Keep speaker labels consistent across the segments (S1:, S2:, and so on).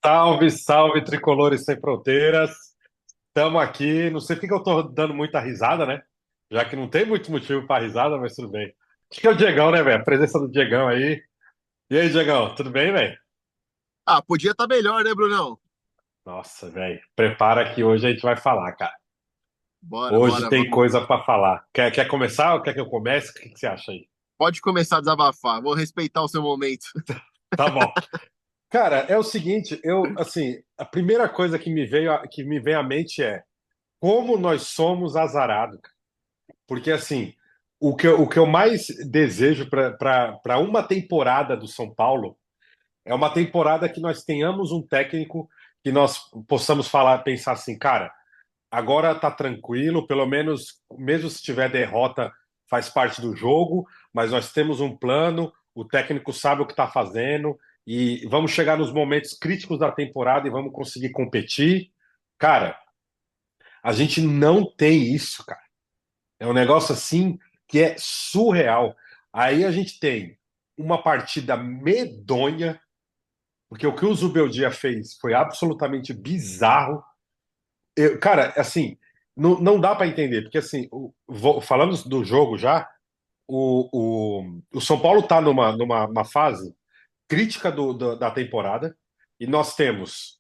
S1: Salve, salve, tricolores sem fronteiras. Estamos aqui. Não sei porque eu tô dando muita risada, né? Já que não tem muito motivo para risada, mas tudo bem. Acho que é o Diegão, né, velho? A presença do Diegão aí. E aí, Diegão, tudo bem, velho?
S2: Ah, podia estar melhor, né, Brunão?
S1: Nossa, velho. Prepara que hoje a gente vai falar, cara.
S2: Bora,
S1: Hoje
S2: bora,
S1: tem
S2: vamos.
S1: coisa para falar. Quer começar ou quer que eu comece? O que você acha aí?
S2: Pode começar a desabafar. Vou respeitar o seu momento.
S1: Tá bom. Cara, é o seguinte, assim, a primeira coisa que me vem à mente é como nós somos azarados. Porque, assim, o que eu mais desejo para uma temporada do São Paulo é uma temporada que nós tenhamos um técnico que nós possamos falar, pensar assim, cara, agora tá tranquilo, pelo menos, mesmo se tiver derrota, faz parte do jogo, mas nós temos um plano, o técnico sabe o que está fazendo e vamos chegar nos momentos críticos da temporada e vamos conseguir competir. Cara, a gente não tem isso, cara. É um negócio assim que é surreal. Aí a gente tem uma partida medonha, porque o que o Zubeldia fez foi absolutamente bizarro. Cara, assim, não dá para entender, porque assim, falando do jogo já, o São Paulo está numa fase crítica da temporada, e nós temos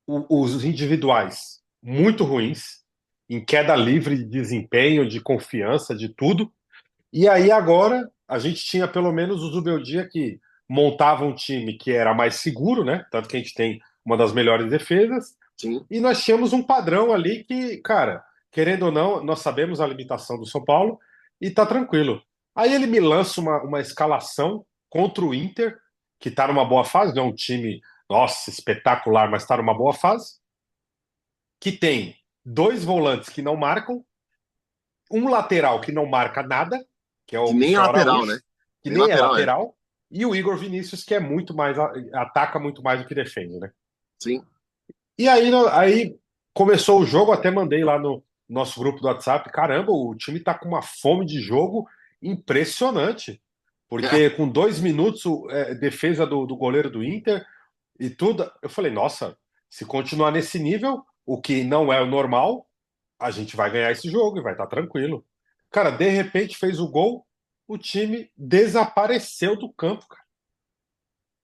S1: os individuais muito ruins, em queda livre de desempenho, de confiança, de tudo. E aí agora a gente tinha pelo menos o Zubeldia que montava um time que era mais seguro, né? Tanto que a gente tem uma das melhores defesas.
S2: Sim.
S1: E nós tínhamos um padrão ali que, cara, querendo ou não, nós sabemos a limitação do São Paulo e tá tranquilo. Aí ele me lança uma escalação contra o Inter, que tá numa boa fase, não é um time, nossa, espetacular, mas tá numa boa fase, que tem dois volantes que não marcam, um lateral que não marca nada, que é
S2: Que
S1: o
S2: nem é
S1: Michel
S2: lateral, né?
S1: Araújo, que
S2: Nem
S1: nem é
S2: lateral é.
S1: lateral, e o Igor Vinícius, que é muito mais, ataca muito mais do que defende, né?
S2: Sim.
S1: E aí, aí começou o jogo, até mandei lá no nosso grupo do WhatsApp, caramba, o time tá com uma fome de jogo impressionante, porque com 2 minutos, defesa do goleiro do Inter e tudo, eu falei, nossa, se continuar nesse nível, o que não é o normal, a gente vai ganhar esse jogo e vai estar tranquilo. Cara, de repente fez o gol, o time desapareceu do campo, cara.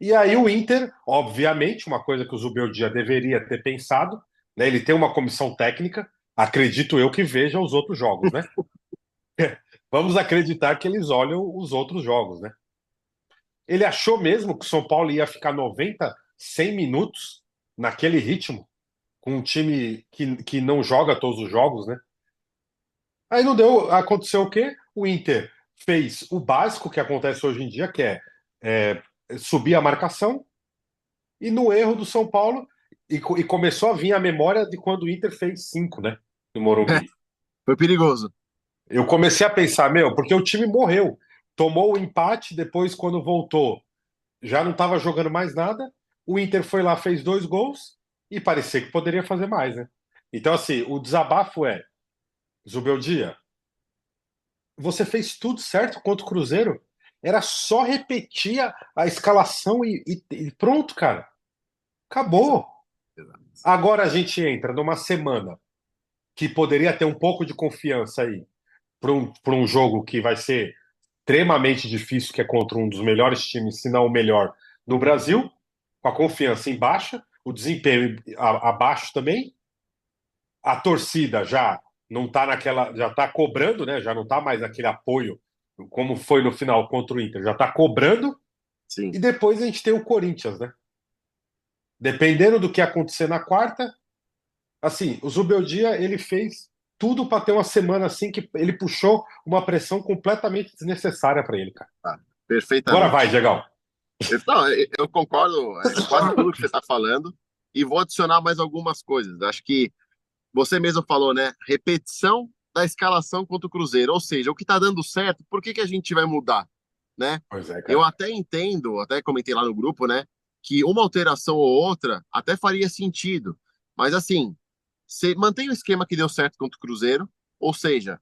S1: E aí o Inter, obviamente, uma coisa que o Zubeldia deveria ter pensado, né? Ele tem uma comissão técnica, acredito eu que veja os outros jogos, né? Vamos acreditar que eles olham os outros jogos, né? Ele achou mesmo que o São Paulo ia ficar 90, 100 minutos naquele ritmo, com um time que não joga todos os jogos, né? Aí não deu. Aconteceu o quê? O Inter fez o básico que acontece hoje em dia, que é subir a marcação, e no erro do São Paulo, e começou a vir a memória de quando o Inter fez cinco, né? No Morumbi.
S2: Foi perigoso.
S1: Eu comecei a pensar, meu, porque o time morreu. Tomou o empate, depois, quando voltou, já não estava jogando mais nada. O Inter foi lá, fez 2 gols, e parecia que poderia fazer mais, né? Então, assim, o desabafo é: Zubeldia, você fez tudo certo contra o Cruzeiro. Era só repetir a escalação e pronto, cara.
S2: Exato,
S1: Acabou.
S2: exato.
S1: Agora a gente entra numa semana que poderia ter um pouco de confiança aí para um jogo que vai ser extremamente difícil, que é contra um dos melhores times, se não o melhor, no Brasil, com a confiança em baixa, o desempenho abaixo também. A torcida já não está naquela, já está cobrando, né? Já não está mais aquele apoio como foi no final contra o Inter, já está cobrando.
S2: Sim.
S1: E depois a gente tem o Corinthians, né? Dependendo do que acontecer na quarta, assim, o Zubeldia ele fez tudo para ter uma semana assim que ele puxou uma pressão completamente desnecessária para ele, cara.
S2: Tá.
S1: Agora vai,
S2: Perfeitamente.
S1: Diegão.
S2: Não, eu concordo quase tudo que você está falando e vou adicionar mais algumas coisas. Acho que você mesmo falou, né? Repetição da escalação contra o Cruzeiro. Ou seja, o que está dando certo, por que que a gente vai mudar, né?
S1: Pois é,
S2: Eu
S1: cara.
S2: até entendo, até comentei lá no grupo, né? Que uma alteração ou outra até faria sentido. Mas assim, você mantém o esquema que deu certo contra o Cruzeiro, ou seja,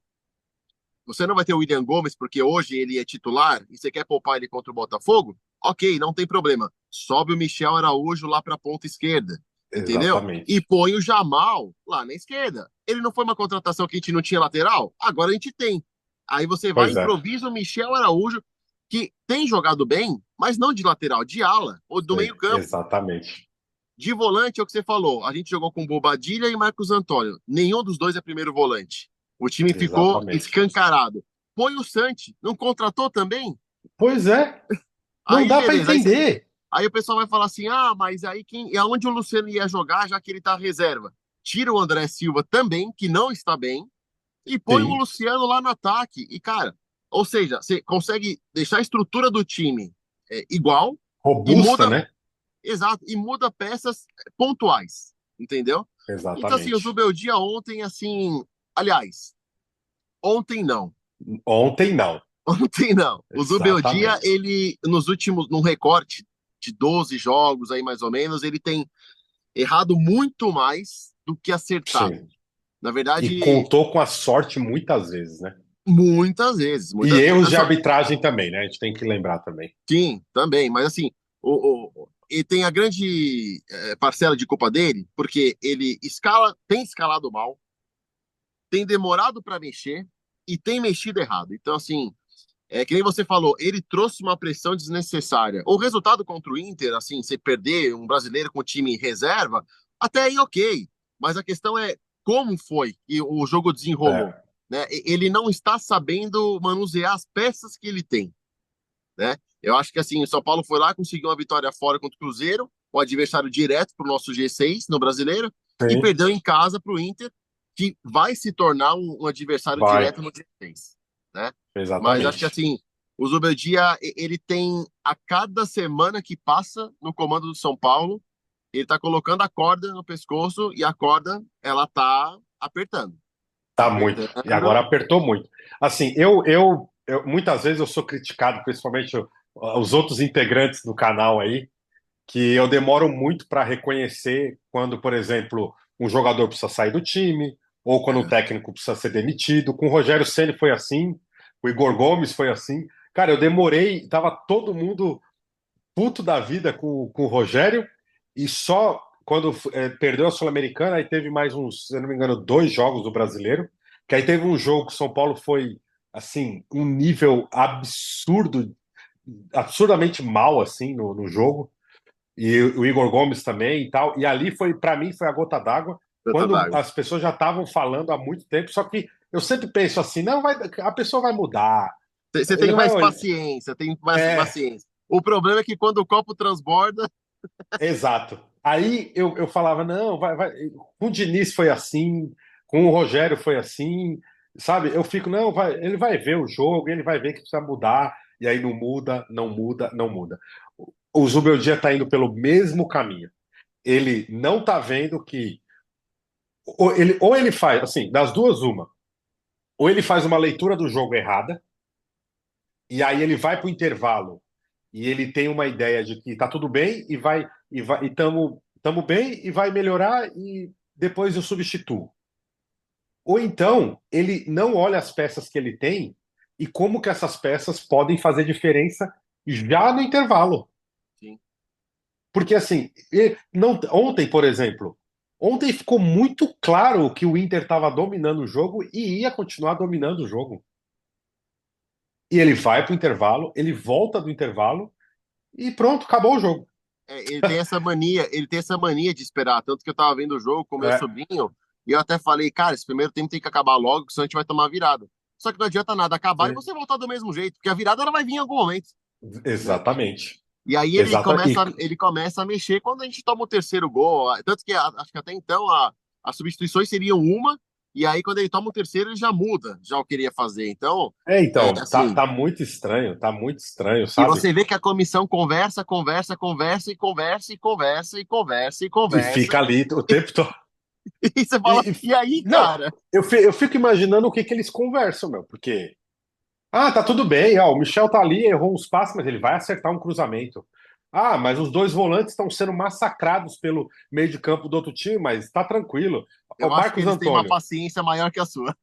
S2: você não vai ter o William Gomes porque hoje ele é titular e você quer poupar ele contra o Botafogo? ok, não tem problema. Sobe o Michel Araújo lá para a ponta esquerda, entendeu? E
S1: Exatamente.
S2: põe o Jamal lá na esquerda. Ele não foi uma contratação que a gente não tinha lateral? Agora a gente tem. Aí você vai e
S1: Pois é.
S2: improvisa o Michel Araújo, que tem jogado bem, mas não de lateral, de ala ou do meio campo.
S1: Exatamente.
S2: De volante é o que você falou. A gente jogou com Bobadilha e Marcos Antônio. Nenhum dos dois é primeiro volante. O time ficou
S1: Exatamente.
S2: escancarado. Põe o Santi. Não contratou também?
S1: Pois é. Não
S2: Aí,
S1: dá para
S2: beleza.
S1: entender.
S2: Aí o pessoal vai falar assim: ah, mas aí quem, e aonde o Luciano ia jogar, já que ele tá reserva? Tira o André Silva também, que não está bem, e põe o
S1: Sim.
S2: Luciano lá no ataque. E, cara, ou seja, você consegue deixar a estrutura do time igual e
S1: Robusta,
S2: muda,
S1: né?
S2: exato, e muda peças pontuais, entendeu? Então, assim, o
S1: Exatamente.
S2: Zubeldia ontem, assim, aliás, ontem não.
S1: Ontem não.
S2: Ontem não. O Zubeldia,
S1: Exatamente.
S2: ele, nos últimos, num recorte de 12 jogos aí mais ou menos, ele tem errado muito mais do que acertado.
S1: Sim.
S2: Na
S1: E
S2: verdade,
S1: contou com a sorte muitas vezes, né?
S2: muitas vezes.
S1: E
S2: Muitas,
S1: erros de
S2: assim,
S1: arbitragem também, né? A gente tem que lembrar também.
S2: sim, também. Mas assim, e tem a grande parcela de culpa dele, porque ele tem escalado mal, tem demorado para mexer e tem mexido errado. Então, assim, que nem você falou, ele trouxe uma pressão desnecessária. O resultado contra o Inter, assim, você perder um brasileiro com time reserva, até aí ok. Mas a questão é como foi que o jogo desenrolou.
S1: É,
S2: Né? Ele não está sabendo manusear as peças que ele tem. Né? Eu acho que assim, o São Paulo foi lá, conseguiu uma vitória fora contra o Cruzeiro, o adversário direto para o nosso G6 no brasileiro, e
S1: sim,
S2: perdeu em casa para o Inter, que vai se tornar um adversário
S1: vai.
S2: direto no G6. Né? Mas acho que
S1: Exatamente.
S2: assim, o Zubeldia, ele tem a cada semana que passa no comando do São Paulo, ele está colocando a corda no pescoço e a corda, ela tá apertando. Tá
S1: Tá muito. E agora
S2: apertando.
S1: apertou muito. Assim, muitas vezes eu sou criticado, principalmente os outros integrantes do canal aí, que eu demoro muito para reconhecer quando, por exemplo, um jogador precisa sair do time, ou quando o
S2: É,
S1: técnico precisa ser demitido. Com o Rogério Ceni foi assim, o Igor Gomes foi assim. Cara, eu demorei, tava todo mundo puto da vida com o Rogério, e só quando perdeu a Sul-Americana, aí teve mais uns, se eu não me engano, 2 jogos do Brasileiro, que aí teve um jogo que o São Paulo foi, assim, um nível absurdo, absurdamente mal, assim, no jogo, e o Igor Gomes também e tal, e ali foi, para mim, foi a gota d'água,
S2: gota
S1: quando
S2: d'água.
S1: as pessoas já estavam falando há muito tempo, só que eu sempre penso assim, não, a pessoa vai mudar,
S2: Você
S1: ele
S2: tem
S1: vai
S2: mais
S1: olhar,
S2: paciência, tem mais
S1: é,
S2: paciência. O problema é que quando o copo transborda,
S1: exato. Aí eu falava, não, vai. Com o Diniz foi assim, com o Rogério foi assim, sabe? Eu fico, não, ele vai ver o jogo, ele vai ver que precisa mudar, e aí não muda, não muda, não muda. O Zubeldia está indo pelo mesmo caminho. Ele não está vendo que. Ou ele faz, assim, das duas, uma. Ou ele faz uma leitura do jogo errada, e aí ele vai para o intervalo e ele tem uma ideia de que tá tudo bem e tamo bem e vai melhorar e depois eu substituo. Ou então ele não olha as peças que ele tem e como que essas peças podem fazer diferença já no intervalo.
S2: sim,
S1: Porque assim, não, ontem, por exemplo, ontem ficou muito claro que o Inter estava dominando o jogo e ia continuar dominando o jogo. E ele vai para o intervalo, ele volta do intervalo e pronto, acabou o jogo.
S2: ele tem essa mania de esperar. Tanto que eu tava vendo o jogo com meu
S1: É,
S2: sobrinho e eu até falei, cara, esse primeiro tempo tem que acabar logo, senão a gente vai tomar virada. Só que não adianta nada acabar e
S1: sim,
S2: você voltar do mesmo jeito, porque a virada ela vai vir em algum momento, né?
S1: exatamente.
S2: E aí
S1: Exata, e,
S2: ele começa a mexer quando a gente toma o terceiro gol. Tanto que acho que até então as substituições seriam uma, e aí quando ele toma o terceiro ele já muda, já o queria fazer. Então,
S1: então,
S2: assim,
S1: tá muito estranho,
S2: e
S1: sabe?
S2: você vê que a comissão conversa, conversa, conversa e conversa e conversa e conversa e
S1: E
S2: conversa.
S1: fica ali o tempo todo.
S2: E você fala,
S1: E,
S2: e aí,
S1: não,
S2: cara?
S1: eu fico imaginando o que, que eles conversam, meu, porque. Ah, tá tudo bem, ó, o Michel tá ali, errou uns passos, mas ele vai acertar um cruzamento. Ah, mas os dois volantes estão sendo massacrados pelo meio de campo do outro time, mas tá tranquilo. O
S2: Eu acho que
S1: Marcos
S2: eles têm uma
S1: Antônio.
S2: paciência maior que a sua.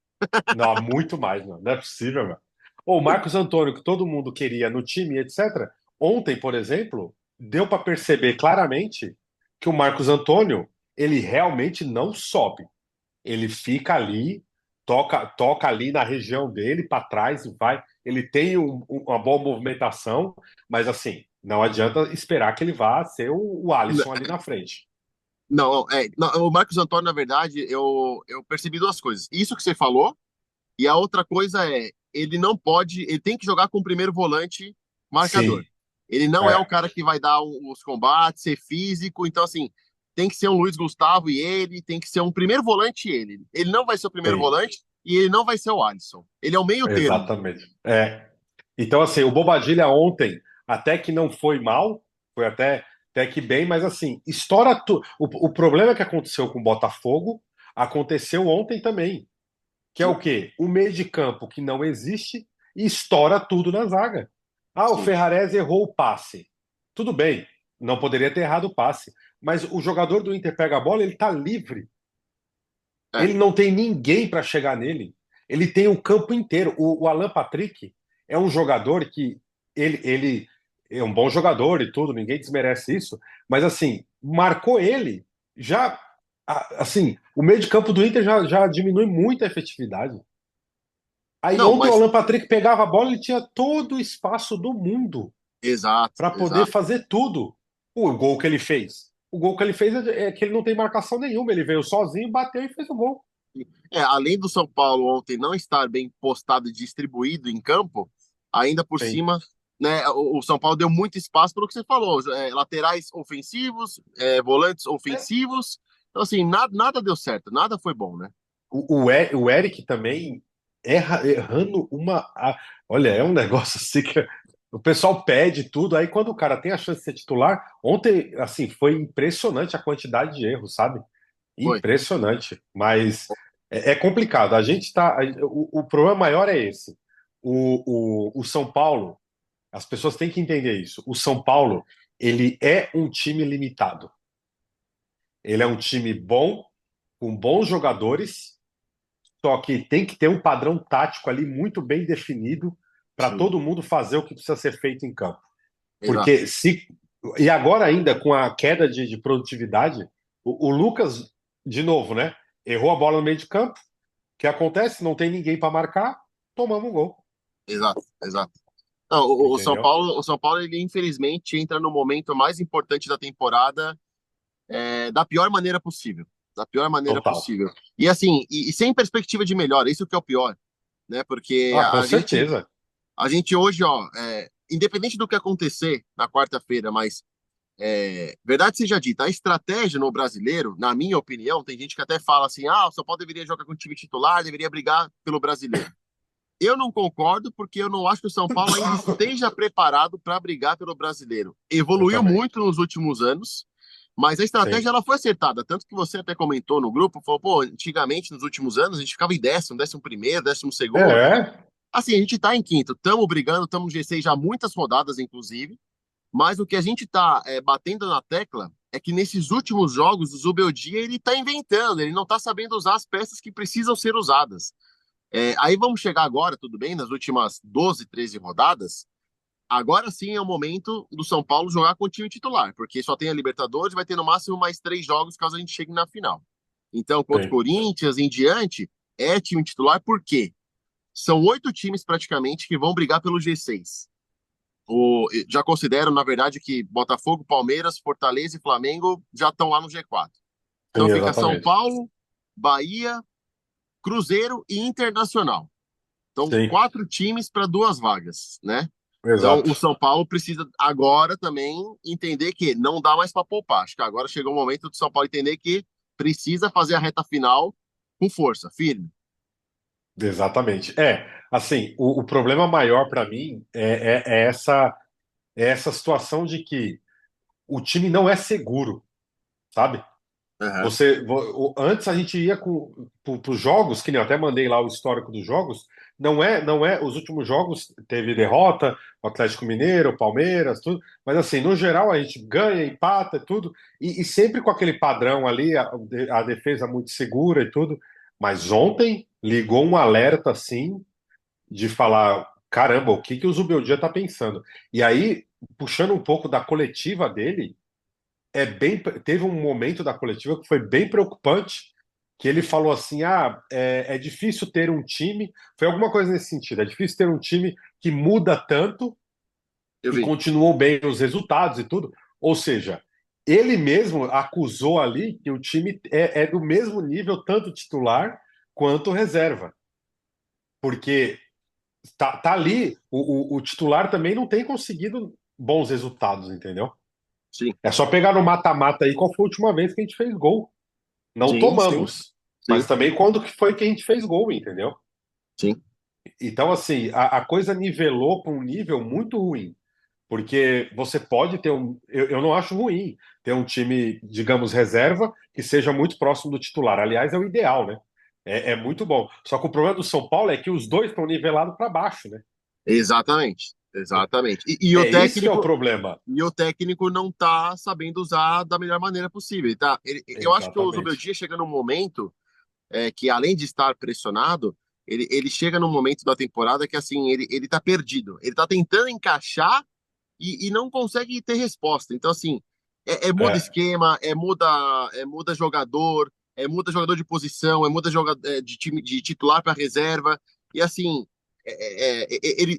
S1: Não, muito mais, não é possível, meu. O Marcos Antônio, que todo mundo queria no time, etc. Ontem, por exemplo, deu para perceber claramente que o Marcos Antônio, ele realmente não sobe. Ele fica ali, toca ali na região dele, para trás e vai. Ele tem uma boa movimentação, mas assim, não adianta esperar que ele vá ser o Alisson ali na frente.
S2: Não, não, o Marcos Antônio, na verdade, eu percebi duas coisas. Isso que você falou, e a outra coisa é, ele não pode, ele tem que jogar com o primeiro volante marcador.
S1: Sim,
S2: Ele não é o
S1: é,
S2: cara que vai dar os combates, ser físico, então assim, tem que ser um Luiz Gustavo e ele, tem que ser um primeiro volante e ele. Ele não vai ser o primeiro
S1: sim,
S2: volante e ele não vai ser o Alisson. Ele é o meio termo.
S1: exatamente. É. Então, assim, o Bobadilha ontem, até que não foi mal, foi até que bem, mas assim, estoura tudo. O problema que aconteceu com o Botafogo aconteceu ontem também, que é
S2: Sim,
S1: o quê? O meio de campo que não existe e estoura tudo na zaga. Ah, o
S2: sim.
S1: Ferrarese errou o passe. Tudo bem, não poderia ter errado o passe, mas o jogador do Inter pega a bola, ele tá livre.
S2: É,
S1: Ele não tem ninguém para chegar nele. Ele tem o campo inteiro. O Alan Patrick é um jogador que ele é um bom jogador e tudo, ninguém desmerece isso, mas assim, marcou ele, já assim, o meio de campo do Inter já diminui muito a efetividade. Aí
S2: não,
S1: ontem o
S2: mas
S1: Alan Patrick pegava a bola, ele tinha todo o espaço do mundo
S2: exato,
S1: para poder
S2: exato.
S1: fazer tudo. O gol que ele fez. O gol que ele fez é que ele não tem marcação nenhuma, ele veio sozinho, bateu e fez o gol.
S2: Além do São Paulo ontem não estar bem postado e distribuído em campo, ainda por
S1: Sim.
S2: cima, né, o São Paulo deu muito espaço pelo que você falou, laterais ofensivos, volantes ofensivos. Então, assim, nada deu certo, nada foi bom, né?
S1: O Eric também errando olha, é um negócio assim que o pessoal pede tudo, aí quando o cara tem a chance de ser titular, ontem, assim, foi impressionante a quantidade de erros, sabe?
S2: Foi.
S1: Impressionante, mas é complicado. A gente tá. O problema maior é esse. O São Paulo, as pessoas têm que entender isso. O São Paulo, ele é um time limitado. Ele é um time bom, com bons jogadores, só que tem que ter um padrão tático ali muito bem definido para
S2: Sim,
S1: todo mundo fazer o que precisa ser feito em campo.
S2: exato.
S1: Porque se. E agora, ainda com a queda de produtividade, o Lucas, de novo, né? Errou a bola no meio de campo. O que acontece? Não tem ninguém para marcar, tomamos um gol.
S2: Exato, exato. Não,
S1: Entendeu?
S2: O São Paulo, ele infelizmente entra no momento mais importante da temporada, da pior maneira possível. Da pior maneira
S1: Total.
S2: possível. E assim, e sem perspectiva de melhora, isso que é o pior, né? Porque
S1: Ah, com certeza.
S2: a gente hoje, ó, independente do que acontecer na quarta-feira, mas verdade seja dita, a estratégia no brasileiro, na minha opinião, tem gente que até fala assim: ah, o São Paulo deveria jogar com o time titular, deveria brigar pelo brasileiro. Eu não concordo, porque eu não acho que o São Paulo ainda esteja preparado para brigar pelo brasileiro.
S1: Eu
S2: Evoluiu
S1: também.
S2: muito nos últimos anos, mas a
S1: Sim.
S2: estratégia ela foi acertada. Tanto que você até comentou no grupo, falou, pô, antigamente, nos últimos anos, a gente ficava em décimo primeiro, décimo segundo.
S1: É,
S2: Assim, a gente está em quinto, estamos brigando, estamos no G6 já há muitas rodadas, inclusive, mas o que a gente está batendo na tecla é que nesses últimos jogos, o Zubeldia, ele está inventando, ele não está sabendo usar as peças que precisam ser usadas. Aí vamos chegar agora, tudo bem, nas últimas 12, 13 rodadas. Agora sim é o momento do São Paulo jogar com o time titular, porque só tem a Libertadores, vai ter no máximo mais 3 jogos caso a gente chegue na final. Então, contra o
S1: sim.
S2: Corinthians em diante, é time titular, por quê? São 8 times praticamente que vão brigar pelo G6. Já considero, na verdade, que Botafogo, Palmeiras, Fortaleza e Flamengo já estão lá no G4.
S1: Sim,
S2: Então fica São
S1: exatamente.
S2: Paulo, Bahia, Cruzeiro e Internacional. Então,
S1: Sim,
S2: 4 times para 2 vagas, né? Então,
S1: exato.
S2: o São Paulo precisa agora também entender que não dá mais para poupar. Acho que agora chegou o momento do São Paulo entender que precisa fazer a reta final com força, firme.
S1: Exatamente. Assim, o problema maior para mim é essa situação de que o time não é seguro, sabe?
S2: Uhum.
S1: Antes a gente ia para os jogos, que nem eu até mandei lá o histórico dos jogos. Não é. Os últimos jogos teve derrota, o Atlético Mineiro, o Palmeiras, tudo. Mas assim, no geral a gente ganha, empata, tudo. E sempre com aquele padrão ali, a defesa muito segura e tudo. Mas ontem ligou um alerta assim de falar, caramba, o que que o Zubeldia tá pensando? E aí puxando um pouco da coletiva dele, teve um momento da coletiva que foi bem preocupante, que ele falou assim, é difícil ter um time, foi alguma coisa nesse sentido, é difícil ter um time que muda tanto
S2: Eu
S1: e
S2: vi.
S1: continuou bem os resultados e tudo. Ou seja, ele mesmo acusou ali que o time é do mesmo nível, tanto titular quanto reserva. Porque tá ali, o titular também não tem conseguido bons resultados, entendeu?
S2: Sim,
S1: É só pegar no mata-mata aí qual foi a última vez que a gente fez gol. Não
S2: sim, sim,
S1: tomamos. Mas
S2: sim,
S1: também quando que foi que a gente fez gol, entendeu?
S2: sim.
S1: Então, assim, a coisa nivelou para um nível muito ruim. Porque você pode ter um. Eu não acho ruim ter um time, digamos, reserva, que seja muito próximo do titular. Aliás, é o ideal, né? É muito bom. Só que o problema do São Paulo é que os dois estão nivelados para baixo, né?
S2: Exatamente, exatamente. E o
S1: É isso que é o
S2: técnico,
S1: problema.
S2: não tá sabendo usar da melhor maneira possível. Tá? Eu acho que o
S1: Exatamente.
S2: Zubeldia chega num momento que, além de estar pressionado, ele chega num momento da temporada que, assim, ele tá perdido. Ele tá tentando encaixar e não consegue ter resposta. Então, assim, muda
S1: É,
S2: esquema, muda jogador, muda jogador de posição, muda jogador de time de titular para reserva. E assim,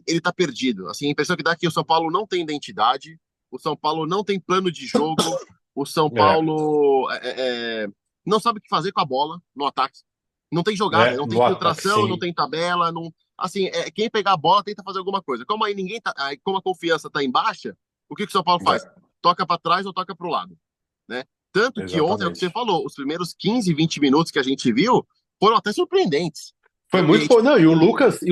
S2: ele tá perdido. Assim, a impressão que dá é que o São Paulo não tem identidade, o São Paulo não tem plano de jogo, o São
S1: é,
S2: Paulo não sabe o que fazer com a bola no ataque. Não tem jogada, não tem
S1: no ataque,
S2: filtração, não
S1: sim.
S2: tem tabela, não, assim, quem pegar a bola tenta fazer alguma coisa. Como aí ninguém tá, aí, como a confiança tá em baixa, o que que o São Paulo faz?
S1: É,
S2: Toca para trás ou toca para o lado, né? Tanto que ontem, é o que você
S1: exatamente.
S2: falou, os primeiros 15, 20 minutos que a gente viu foram até surpreendentes.
S1: Foi
S2: E
S1: muito
S2: aí,
S1: bom. Não, e o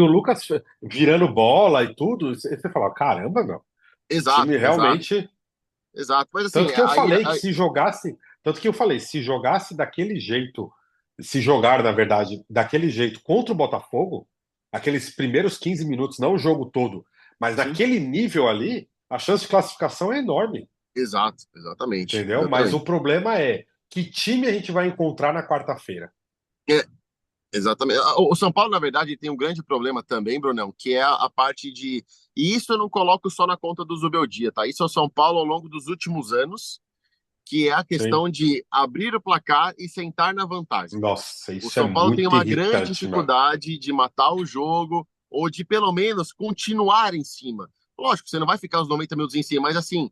S1: Lucas virando bola e tudo, você fala, caramba, meu, o
S2: exato,
S1: time
S2: exato,
S1: realmente.
S2: exato. Mas assim,
S1: Tanto que eu falei que se jogasse, tanto que eu falei, se jogasse daquele jeito, se jogar, na verdade, daquele jeito contra o Botafogo, aqueles primeiros 15 minutos, não o jogo todo, mas
S2: sim,
S1: naquele nível ali, a chance de classificação é enorme,
S2: exato, exatamente,
S1: entendeu? Mas o
S2: exatamente.
S1: problema é que time a gente vai encontrar na quarta-feira.
S2: É, exatamente. O São Paulo, na verdade, tem um grande problema também, Brunão, que é a parte de. E isso eu não coloco só na conta do Zubeldia, tá? Isso é o São Paulo ao longo dos últimos anos, que é a
S1: Sim.
S2: questão de abrir o placar e sentar na vantagem.
S1: Nossa,
S2: O
S1: isso é
S2: São Paulo tem
S1: muito
S2: uma grande
S1: irritante, meu.
S2: dificuldade de matar o jogo ou de pelo menos continuar em cima. Lógico, você não vai ficar os 90 minutos em cima, mas assim,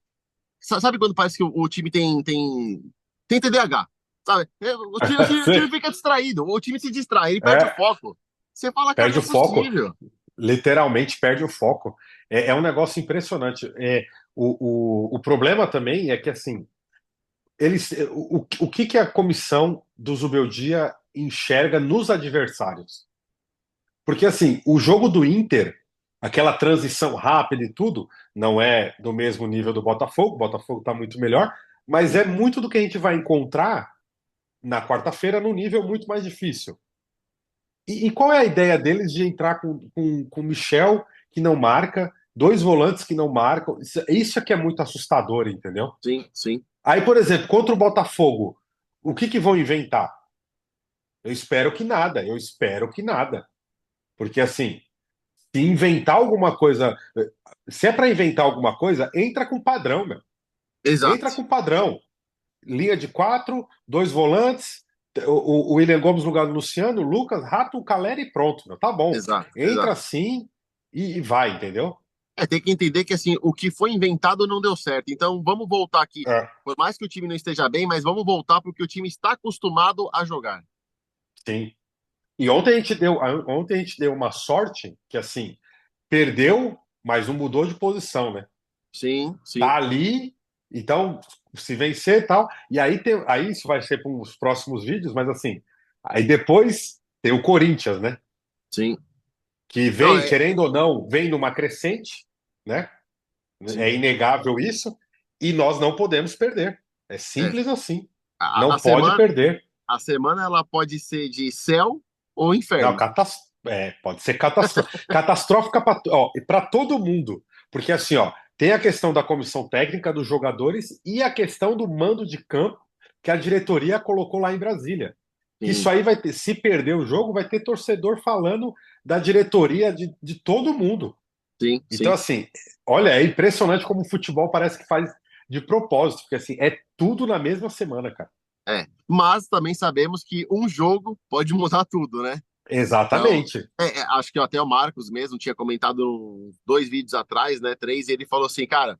S2: sabe quando parece que o time tem TDAH? Sabe? O time fica distraído, o time se distrai, ele perde o
S1: É,
S2: foco. Você fala, cara,
S1: perde
S2: não
S1: o
S2: é
S1: foco.
S2: possível.
S1: Literalmente perde o foco. É um negócio impressionante. O problema também é que, assim, o que que a comissão do Zubeldia enxerga nos adversários? Porque, assim, o jogo do Inter, aquela transição rápida e tudo, não é do mesmo nível do Botafogo, o Botafogo está muito melhor, mas é
S2: Sim,
S1: muito do que a gente vai encontrar na quarta-feira num nível muito mais difícil. E qual é a ideia deles de entrar com o Michel, que não marca, dois volantes que não marcam? Isso é que é muito assustador, entendeu?
S2: sim, sim.
S1: Aí, por exemplo, contra o Botafogo, o que que vão inventar? Eu espero que nada, eu espero que nada. Porque, assim, se inventar alguma coisa, se é para inventar alguma coisa, entra com padrão, meu. Entra
S2: Exato,
S1: com padrão. Linha de quatro, dois volantes, o William Gomes no lugar do Luciano, Lucas, Rato, Calera e pronto, meu. Tá bom.
S2: exato,
S1: Entra
S2: exato.
S1: assim e vai, entendeu?
S2: Tem que entender que assim, o que foi inventado não deu certo. Então vamos voltar aqui.
S1: É,
S2: Por mais que o time não esteja bem, mas vamos voltar para o que o time está acostumado a jogar.
S1: sim. E ontem a gente deu uma sorte que, assim, perdeu, mas não mudou de posição, né?
S2: Sim, sim,
S1: Tá ali, então, se vencer e tal. E aí isso vai ser para os próximos vídeos, mas assim, aí depois tem o Corinthians, né?
S2: sim.
S1: Que
S2: Não,
S1: vem, querendo ou não, vem numa crescente, né?
S2: sim.
S1: É inegável isso, e nós não podemos perder. É
S2: É.
S1: simples assim.
S2: A
S1: Não pode
S2: semana,
S1: perder.
S2: a semana ela pode ser de céu ou
S1: Não,
S2: inferno.
S1: pode ser catastrófica para todo mundo. Porque assim, ó, tem a questão da comissão técnica dos jogadores e a questão do mando de campo que a diretoria colocou lá em Brasília. Que isso
S2: Sim,
S1: aí vai ter, se perder o jogo, vai ter torcedor falando da diretoria de todo mundo.
S2: Sim,
S1: Então,
S2: sim.
S1: assim, olha, é impressionante como o futebol parece que faz de propósito, porque assim, é tudo na mesma semana, cara.
S2: É. Mas também sabemos que um jogo pode mudar tudo, né? Então,
S1: Exatamente.
S2: acho que até o Marcos mesmo tinha comentado dois vídeos atrás, né? Três, e ele falou assim, cara,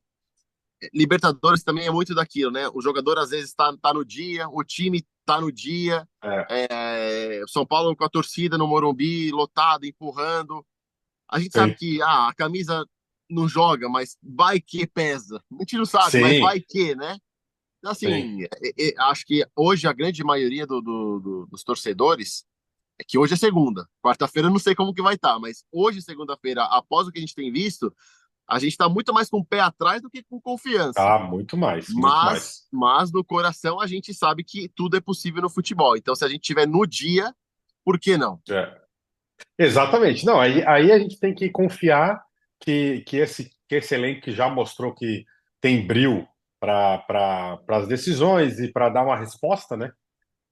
S2: Libertadores também é muito daquilo, né? O jogador às vezes tá no dia, o time tá no dia.
S1: É,
S2: São Paulo com a torcida no Morumbi, lotado, empurrando. A gente sabe
S1: sim.
S2: que a camisa não joga, mas vai que pesa. A gente não sabe, mas
S1: Sim,
S2: vai que, né?
S1: sim.
S2: Assim, acho que hoje a grande maioria dos torcedores é que hoje é segunda. Quarta-feira eu não sei como que vai estar, mas hoje, segunda-feira, após o que a gente tem visto, a gente está muito mais com o pé atrás do que com confiança.
S1: Ah, muito mais, muito
S2: Mas,
S1: mais.
S2: mas no coração a gente sabe que tudo é possível no futebol. Então, se a gente tiver no dia, por que não?
S1: É. Exatamente. Não, aí a gente tem que confiar que esse elenco que já mostrou que tem bril para as decisões e para dar uma resposta, né?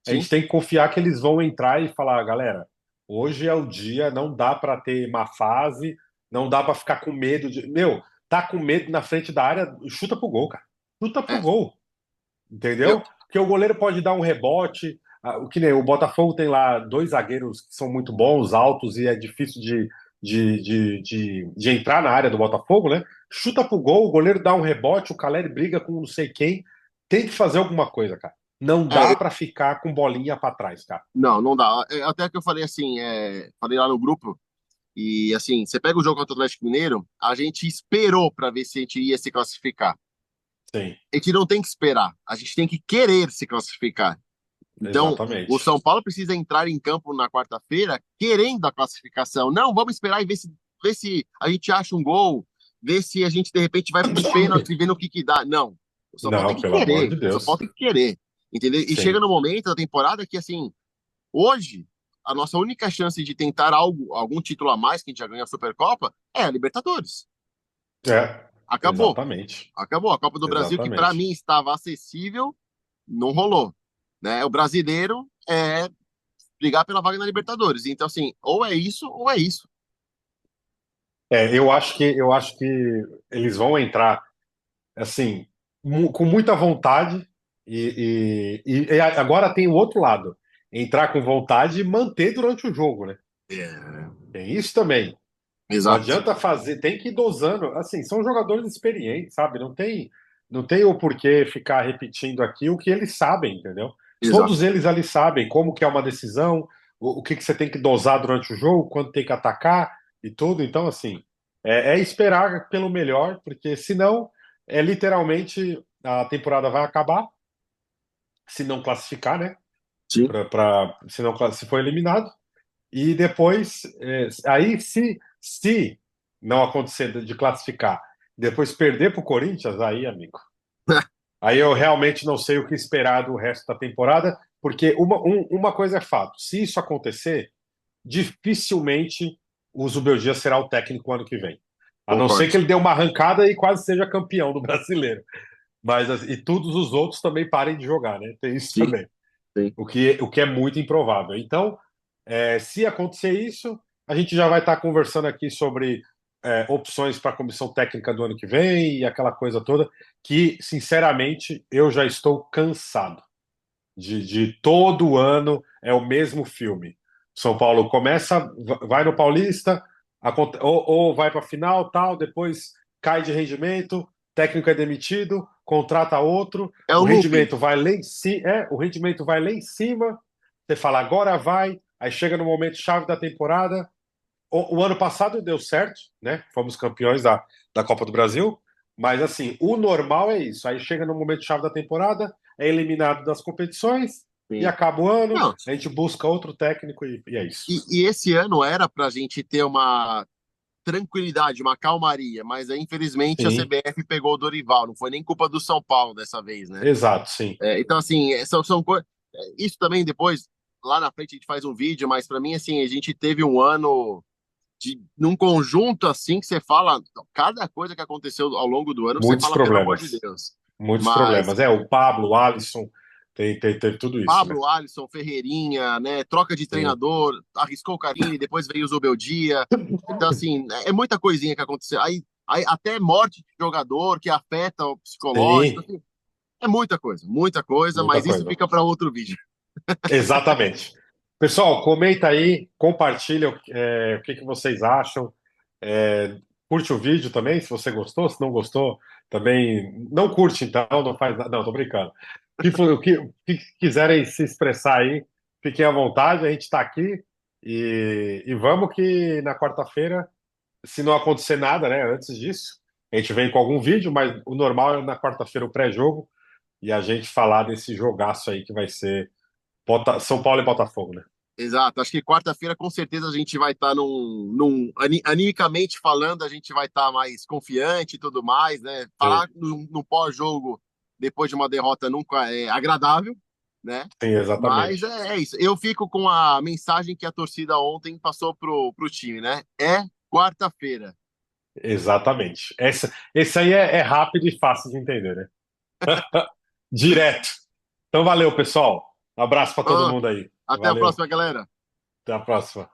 S1: A
S2: Sim,
S1: gente tem que confiar que eles vão entrar e falar, galera, hoje é o dia, não dá para ter má fase, não dá para ficar com medo de. Meu, tá com medo na frente da área, chuta pro gol, cara. Chuta pro
S2: é.
S1: gol.
S2: Eu,
S1: Entendeu? Porque o goleiro pode dar um rebote. O que nem o Botafogo tem lá dois zagueiros que são muito bons, altos, e é difícil de entrar na área do Botafogo, né? Chuta pro gol, o goleiro dá um rebote, o Caleri briga com não sei quem. Tem que fazer alguma coisa, cara. Não dá
S2: é,
S1: para ficar com bolinha para trás, cara.
S2: não, não dá. Até que eu falei assim, falei lá no grupo, e assim, você pega o jogo contra o Atlético Mineiro, a gente esperou para ver se a gente ia se classificar.
S1: Sim,
S2: A gente não tem que esperar, a gente tem que querer se classificar. Então, o
S1: exatamente.
S2: São Paulo precisa entrar em campo na quarta-feira querendo a classificação. Não, vamos esperar e ver se a gente acha um gol, ver se a gente de repente vai para os pênaltis e vendo o que que dá. Não, o São Paulo tem
S1: Não,
S2: que
S1: pelo amor
S2: querer,
S1: de
S2: o São Paulo
S1: Deus.
S2: tem que querer, entendeu? E chega
S1: Sim.
S2: no momento da temporada que, assim, hoje, a nossa única chance de tentar algo, algum título a mais, que a gente já ganha a Supercopa, é a Libertadores.
S1: É,
S2: Acabou.
S1: exatamente.
S2: Acabou. A Copa do Brasil, que para
S1: Exatamente.
S2: mim estava acessível, não rolou. Né? O brasileiro é brigar pela vaga na Libertadores. Então, assim, ou é isso ou é isso.
S1: Eu acho que eles vão entrar assim, com muita vontade, e agora tem o outro lado, entrar com vontade e manter durante o jogo, né?
S2: É,
S1: Tem isso também. Não
S2: exato,
S1: adianta fazer, tem que ir dosando. Assim, são jogadores experientes, sabe? Não tem o porquê ficar repetindo aqui o que eles sabem, entendeu? Todos
S2: exato.
S1: eles ali sabem como que é uma decisão, o que que você tem que dosar durante o jogo, quando tem que atacar e tudo. Então, assim, é esperar pelo melhor, porque senão é literalmente a temporada vai acabar se não classificar, né?
S2: Sim.
S1: Se for eliminado. E depois, aí se não acontecer de classificar, depois perder para o Corinthians, aí, amigo, aí eu realmente não sei o que esperar do resto da temporada, porque uma coisa é fato: se isso acontecer, dificilmente o Zubeldia será o técnico ano que vem. A não ser
S2: Concordo.
S1: que ele dê uma arrancada e quase seja campeão do brasileiro. Mas assim, e todos os outros também parem de jogar, né? Tem isso
S2: Sim,
S1: também.
S2: sim.
S1: O que é muito improvável. Então, se acontecer isso, a gente já vai estar conversando aqui sobre opções para a comissão técnica do ano que vem e aquela coisa toda, que, sinceramente, eu já estou cansado de todo ano é o mesmo filme. São Paulo começa, vai no Paulista, ou vai para a final, tal, depois cai de rendimento, técnico é demitido, contrata outro,
S2: É o
S1: o
S2: looping.
S1: rendimento vai lá em cima, o rendimento vai lá em cima, você fala agora vai, aí chega no momento chave da temporada. O ano passado deu certo, né? Fomos campeões da Copa do Brasil, mas assim, o normal é isso. Aí chega no momento chave da temporada, é eliminado das competições e
S2: Sim.
S1: acaba o ano,
S2: Não,
S1: a gente busca outro técnico e é isso.
S2: e esse ano era para a gente ter uma tranquilidade, uma calmaria, mas aí, infelizmente, a
S1: Sim,
S2: CBF pegou o Dorival. Não foi nem culpa do São Paulo dessa vez, né?
S1: exato, sim.
S2: Então, assim, são coisas. Isso também depois, lá na frente, a gente faz um vídeo, mas para mim, assim, a gente teve um ano num conjunto assim que você fala, cada coisa que aconteceu ao longo do ano, você
S1: Muitos
S2: fala, pelo amor de
S1: problemas.
S2: Deus.
S1: Muitos
S2: Mas
S1: problemas. O Pablo, o Alisson. Tem tudo isso, né?
S2: Pablo, Alisson, Ferreirinha, né? Troca de
S1: Sim,
S2: treinador, arriscou o Carille, depois veio o Zubeldia. Então, assim, é muita coisinha que aconteceu. Aí até morte de jogador que afeta o psicológico.
S1: sim,
S2: Assim, é muita coisa,
S1: muita
S2: mas isso
S1: coisa.
S2: fica para outro vídeo.
S1: Exatamente. Pessoal, comenta aí, compartilha o que que vocês acham. É, curte o vídeo também, se você gostou. Se não gostou, também não curte, então, não faz nada. Não, tô brincando. O que quiserem se expressar aí, fiquem à vontade, a gente está aqui e vamos que na quarta-feira, se não acontecer nada, né, antes disso, a gente vem com algum vídeo, mas o normal é na quarta-feira o pré-jogo e a gente falar desse jogaço aí que vai ser São Paulo e Botafogo, né?
S2: Exato, acho que quarta-feira com certeza a gente vai estar animicamente falando, a gente vai estar mais confiante e tudo mais, né?
S1: Sim,
S2: Falar no pós-jogo depois de uma derrota nunca é agradável, né?
S1: sim,
S2: Mas
S1: exatamente.
S2: é isso. Eu fico com a mensagem que a torcida ontem passou pro time, né? É quarta-feira.
S1: Exatamente. Esse aí é rápido e fácil de entender, né? Direto. Então valeu, pessoal. Um abraço para todo
S2: Ah,
S1: mundo aí.
S2: até a
S1: Valeu.
S2: próxima, galera.
S1: Até a próxima.